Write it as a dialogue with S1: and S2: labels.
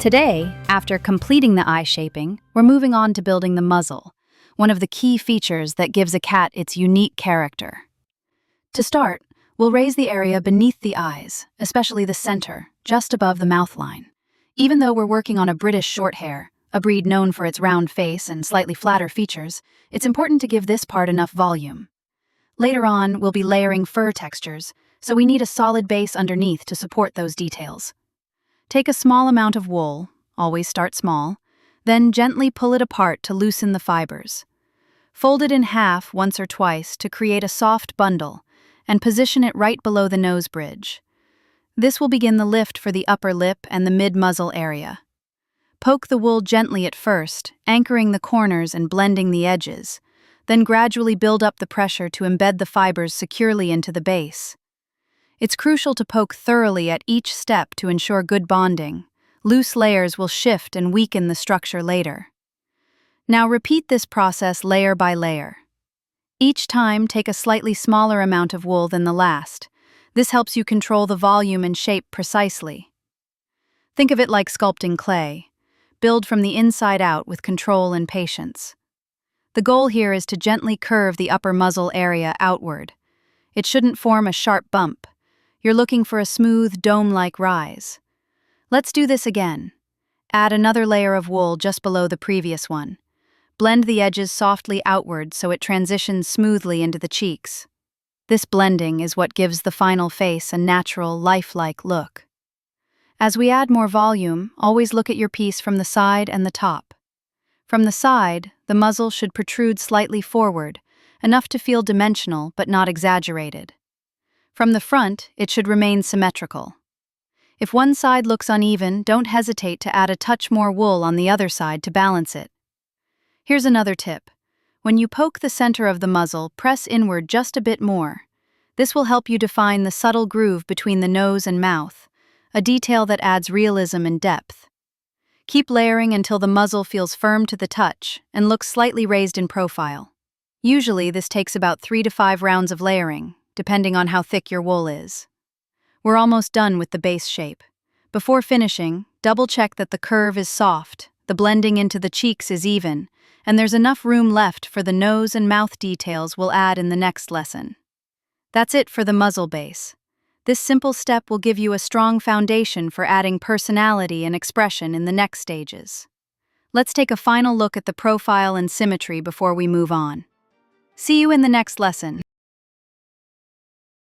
S1: Today, after completing the eye shaping, we're moving on to building the muzzle, one of the key features that gives a cat its unique character. To start, we'll raise the area beneath the eyes, especially the center, just above the mouth line. Even though we're working on a British Shorthair, a breed known for its round face and slightly flatter features, it's important to give this part enough volume. Later on, we'll be layering fur textures, so we need a solid base underneath to support those details. Take a small amount of wool, always start small, then gently pull it apart to loosen the fibers. Fold it in half once or twice to create a soft bundle, and position it right below the nose bridge. This will begin the lift for the upper lip and the mid-muzzle area. Poke the wool gently at first, anchoring the corners and blending the edges, then gradually build up the pressure to embed the fibers securely into the base. It's crucial to poke thoroughly at each step to ensure good bonding. Loose layers will shift and weaken the structure later. Now repeat this process layer by layer. Each time, take a slightly smaller amount of wool than the last. This helps you control the volume and shape precisely. Think of it like sculpting clay. Build from the inside out with control and patience. The goal here is to gently curve the upper muzzle area outward. It shouldn't form a sharp bump. You're looking for a smooth, dome-like rise. Let's do this again. Add another layer of wool just below the previous one. Blend the edges softly outward so it transitions smoothly into the cheeks. This blending is what gives the final face a natural, lifelike look. As we add more volume, always look at your piece from the side and the top. From the side, the muzzle should protrude slightly forward, enough to feel dimensional but not exaggerated. From the front, it should remain symmetrical. If one side looks uneven, don't hesitate to add a touch more wool on the other side to balance it. Here's another tip. When you poke the center of the muzzle, press inward just a bit more. This will help you define the subtle groove between the nose and mouth, a detail that adds realism and depth. Keep layering until the muzzle feels firm to the touch and looks slightly raised in profile. Usually, this takes about 3 to 5 rounds of layering, depending on how thick your wool is. We're almost done with the base shape. Before finishing, double-check that the curve is soft, the blending into the cheeks is even, and there's enough room left for the nose and mouth details we'll add in the next lesson. That's it for the muzzle base. This simple step will give you a strong foundation for adding personality and expression in the next stages. Let's take a final look at the profile and symmetry before we move on. See you in the next lesson.